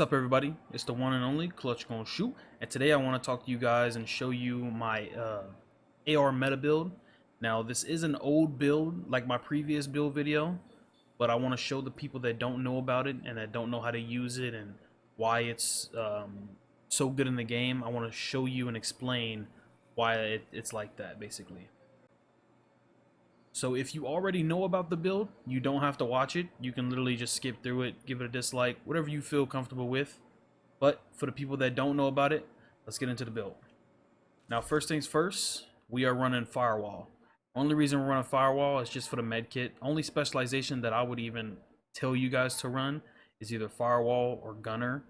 What's up, everybody? It's the one and only ClutchGoneShoot, and today I want to talk to you guys and show you my AR meta build. Now, this is an old build like my previous build video, but I want to show the people that don't know about it and that don't know how to use it and why it's so good in the game. I want to show you and explain why it's like that, basically. So if you already know about the build, you don't have to watch it. You can literally just skip through it, give it a dislike, whatever you feel comfortable with. But for the people that don't know about it, let's get into the build. Now, first things first, we are running Firewall. Only reason we're running Firewall is just for the med kit. Only specialization that I would even tell you guys to run is either Firewall or Gunner.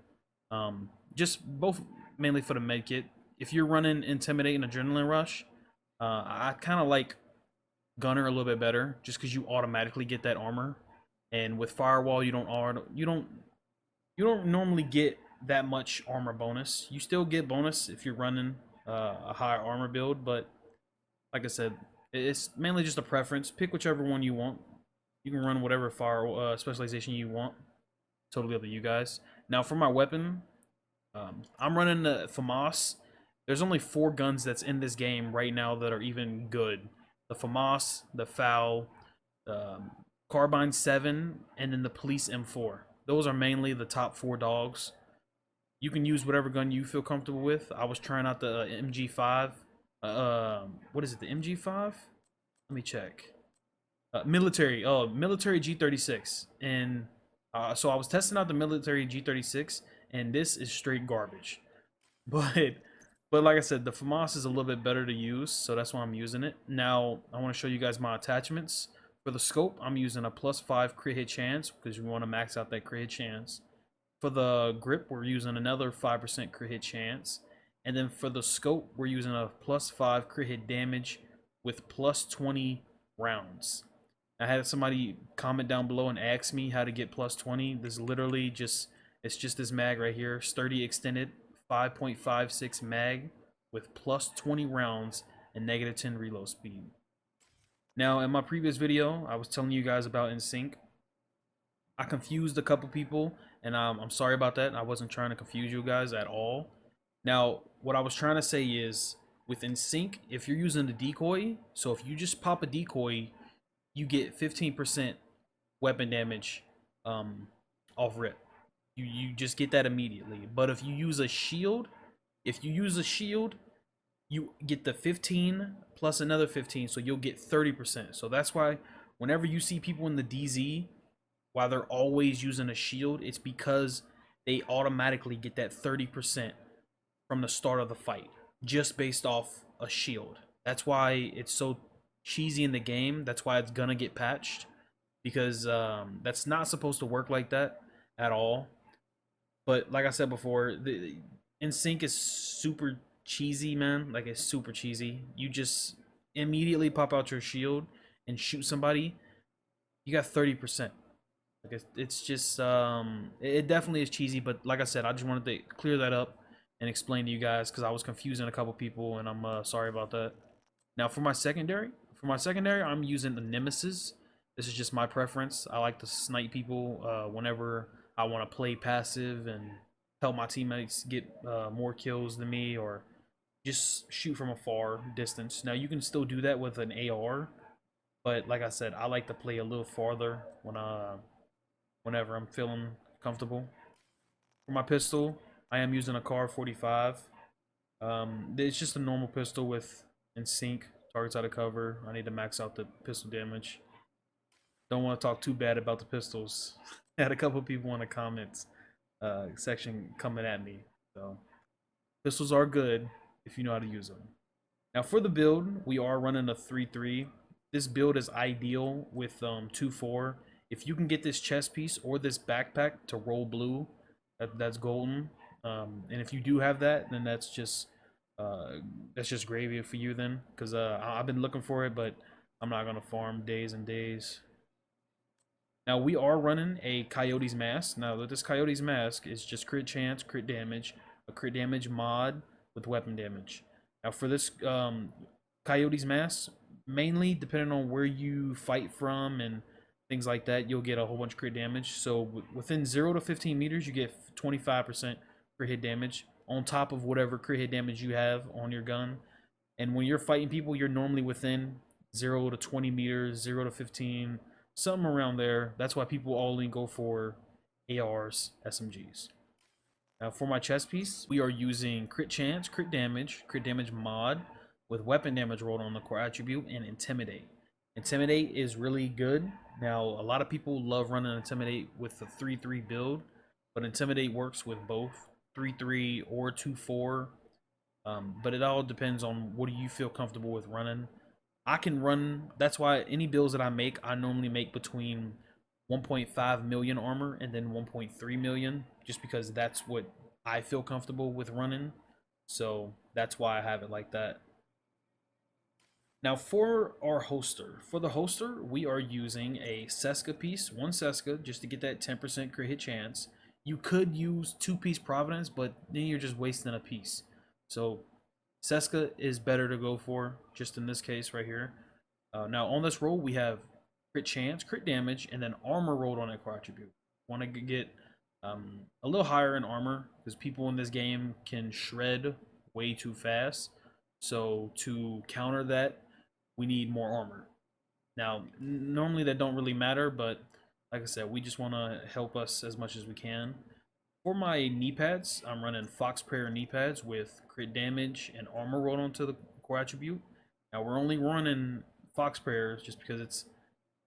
Just both mainly for the med kit. If you're running Intimidate and Adrenaline Rush, I kind of like Gunner a little bit better, just because you automatically get that armor. And with Firewall, you don't normally get that much armor bonus. You still get bonus if you're running a higher armor build, but like I said, it's mainly just a preference. Pick whichever one you want. You can run whatever fire specialization you want. Totally up to you guys. Now for my weapon, I'm running the FAMAS. There's only 4 guns that's in this game right now that are even good. The FAMAS, the FAL, Carbine 7, and then the Police M4. Those are mainly the top 4 dogs. You can use whatever gun you feel comfortable with. I was trying out the MG5. What is it? The MG5? Let me check. Military. Oh, military G36. And so I was testing out the military G36, and this is straight garbage. But like I said, the FAMAS is a little bit better to use, so that's why I'm using it. Now I want to show you guys my attachments. For the scope, I'm using a +5 crit hit chance because we want to max out that crit hit chance. For the grip, we're using another 5% crit hit chance. And then for the scope, we're using a +5 crit hit damage with +20 rounds. I had somebody comment down below and ask me how to get +20. This is literally it's just this mag right here, sturdy extended 5.56 mag with +20 rounds and -10 reload speed. Now, in my previous video, I was telling you guys about NSYNC. I confused a couple people, and I'm sorry about that. I wasn't trying to confuse you guys at all. Now, what I was trying to say is, with NSYNC, if you're using the decoy, so if you just pop a decoy, you get 15% weapon damage off rip. You just get that immediately. But if you use a shield, you get the 15 plus another 15, so you'll get 30%. So that's why whenever you see people in the DZ, while they're always using a shield, it's because they automatically get that 30% from the start of the fight, just based off a shield. That's why it's so cheesy in the game. That's why it's gonna get patched, because that's not supposed to work like that at all. But like I said before, the NSYNC is super cheesy, man. Like, it's super cheesy. You just immediately pop out your shield and shoot somebody, you got 30%. Like, it's just it definitely is cheesy. But like I said, I just wanted to clear that up and explain to you guys, because I was confusing a couple people, and I'm sorry about that. Now for my secondary, I'm using the Nemesis. This is just my preference. I like to snipe people whenever I want to play passive and help my teammates get more kills than me, or just shoot from a far distance. Now you can still do that with an AR, but like I said, I like to play a little farther whenever I'm feeling comfortable. For my pistol, I am using a Car 45. It's just a normal pistol with NSYNC, targets out of cover. I need to max out the pistol damage. Don't want to talk too bad about the pistols. I had a couple people in the comments section coming at me. So pistols are good if you know how to use them. Now for the build, we are running a 3-3. This build is ideal with 2-4. If you can get this chest piece or this backpack to roll blue, that's golden. And if you do have that, then that's just gravy for you then, because I've been looking for it, but I'm not gonna farm days and days. Now we are running a Coyote's Mask. Now this Coyote's Mask is just crit chance, crit damage, a crit damage mod with weapon damage. Now for this Coyote's Mask, mainly depending on where you fight from and things like that, you'll get a whole bunch of crit damage. So within 0 to 15 meters, you get 25% crit hit damage on top of whatever crit hit damage you have on your gun. And when you're fighting people, you're normally within 0 to 20 meters, 0 to 15, something around there. That's why people only go for ARs, SMGs. Now for my chest piece, we are using crit chance, crit damage mod with weapon damage rolled on the core attribute, and intimidate. Intimidate is really good. Now a lot of people love running intimidate with the 3-3 build, but intimidate works with both 3-3 or 2-4. But it all depends on what do you feel comfortable with running. I can run, that's why any builds that I make, I normally make between 1.5 million armor and then 1.3 million, just because that's what I feel comfortable with running. So that's why I have it like that. Now for our holster, for the holster, we are using a Seska piece, one Seska, just to get that 10% crit hit chance. You could use 2-piece Providence, but then you're just wasting a piece. So Seska is better to go for, just in this case right here. Now on this roll, we have crit chance, crit damage, and then armor rolled on that core attribute. Want to get a little higher in armor, because people in this game can shred way too fast. So to counter that, we need more armor. Now, normally that don't really matter, but like I said, we just want to help us as much as we can. For my knee pads, I'm running Fox Prayer knee pads with crit damage and armor rolled onto the core attribute. Now we're only running Fox Prayers just because it's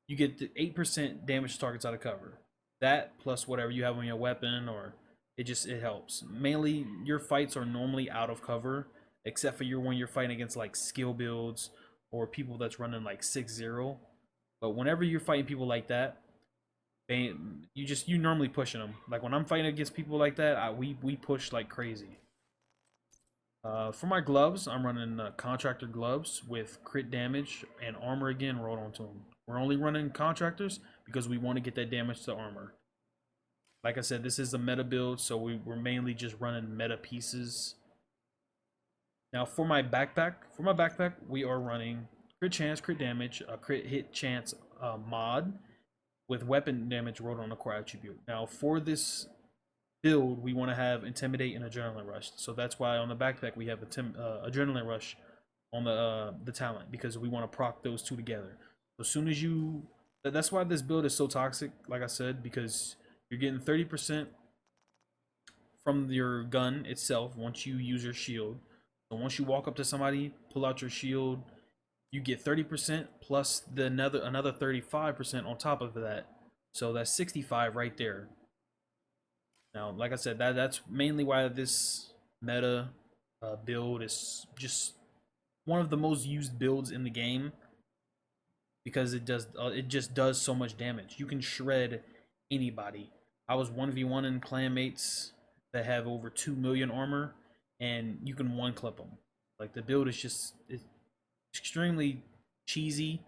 you get the 8% damage to targets out of cover. That plus whatever you have on your weapon, or it helps. Mainly your fights are normally out of cover, except for when you're fighting against like skill builds or people that's running like 6-0. But whenever you're fighting people like that, you normally pushing them. Like when I'm fighting against people like that, we push like crazy. For my gloves, I'm running contractor gloves with crit damage and armor again rolled onto them. We're only running contractors because we want to get that damage to armor. Like I said, this is a meta build, so we're mainly just running meta pieces. Now for my backpack, we are running crit chance, crit damage, a crit hit chance mod with weapon damage rolled on the core attribute. Now for this build, we want to have intimidate and adrenaline rush. So that's why on the backpack we have adrenaline rush on the talent, because we want to proc those two together. As soon as that's why this build is so toxic, like I said, because you're getting 30% from your gun itself once you use your shield. So once you walk up to somebody, pull out your shield, you get 30% plus another 35% on top of that. So that's 65 right there. Now, like I said, that's mainly why this meta build is just one of the most used builds in the game, because it just does so much damage. You can shred anybody. I was 1v1 in clanmates that have over 2 million armor, and you can one clip them. Like the build is it's extremely cheesy,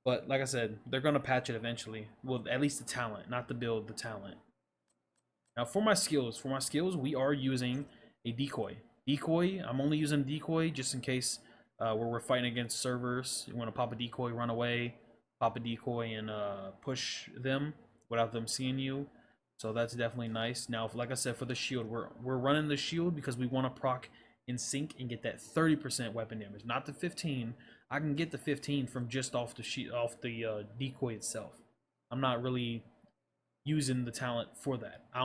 but like I said, they're gonna patch it eventually. Well, at least the talent, not the build, the talent. Now for my skills, we are using a decoy. I'm only using decoy just in case where we're fighting against servers. You want to pop a decoy, run away, pop a decoy, and push them without them seeing you. So that's definitely nice. Now, like I said, for the shield, we're running the shield because we want to proc in sync and get that 30% weapon damage, not the 15. I can get the 15 from just off the decoy itself. I'm not really using the talent for that. I'm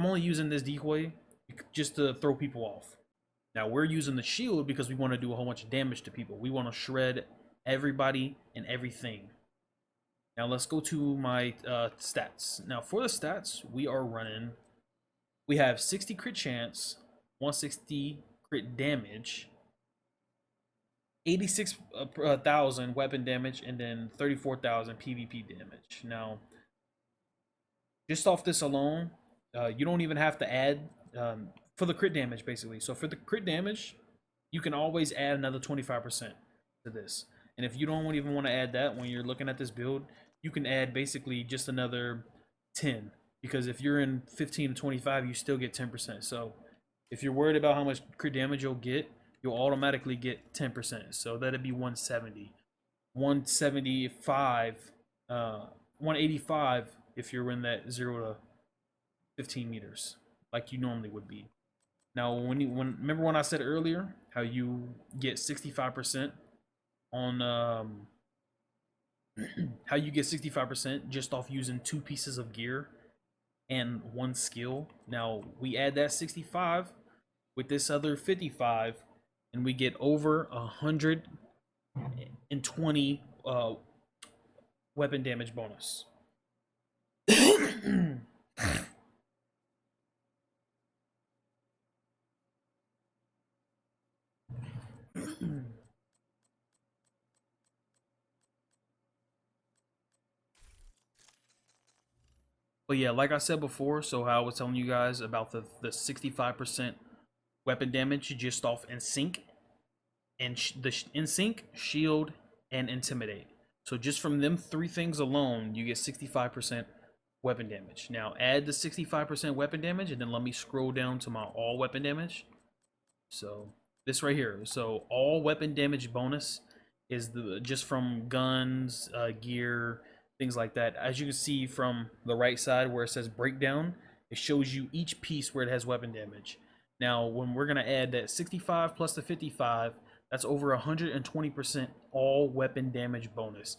only using this decoy just to throw people off. Now we're using the shield because we want to do a whole bunch of damage to people. We want to shred everybody and everything. Now let's go to my stats. Now for the stats, we have 60 crit chance, 160 crit damage, 86,000 weapon damage, and then 34,000 PvP damage. Now, just off this alone, you don't even have to add for the crit damage, basically. So for the crit damage, you can always add another 25% to this. And if you don't even want to add that when you're looking at this build, you can add basically just another 10. Because if you're in 15 to 25, you still get 10%. So if you're worried about how much crit damage you'll automatically get 10%. So that'd be 170. 175, 185 if you're in that 0 to 15 meters, like you normally would be. Now, remember when I said earlier how you get 65% on how you get 65% just off using 2 pieces of gear and 1 skill. Now we add that 65 with this other 55, and we get over 120 weapon damage bonus. But yeah, like I said before, so how I was telling you guys about the 65% weapon damage just off in sync, and the in sync, shield, and intimidate. So just from them 3 things alone, you get 65% weapon damage. Now add the 65% weapon damage, and then let me scroll down to my all weapon damage. So this right here. So all weapon damage bonus is the just from guns, gear, things like that. As you can see from the right side where it says breakdown, it shows you each piece where it has weapon damage. Now, when we're gonna add that 65 plus the 55, that's over 120% all weapon damage bonus.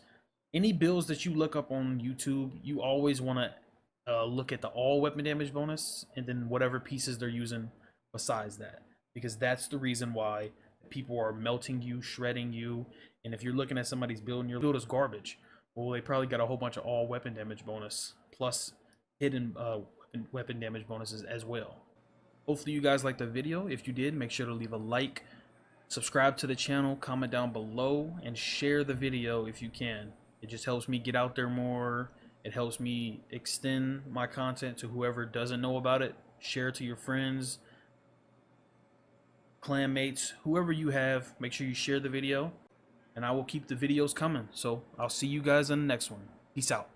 Any builds that you look up on YouTube, you always want to look at the all weapon damage bonus and then whatever pieces they're using besides that, because that's the reason why people are melting you, shredding you. And if you're looking at somebody's build and your build is garbage, well, they probably got a whole bunch of all weapon damage bonus plus hidden weapon damage bonuses as well. Hopefully you guys liked the video. If you did, make sure to leave a like, subscribe to the channel, comment down below, and share the video if you can. It just helps me get out there more. It helps me extend my content to whoever doesn't know about it. Share it to your friends, clanmates, whoever you have. Make sure you share the video, and I will keep the videos coming. So I'll see you guys in the next one. Peace out.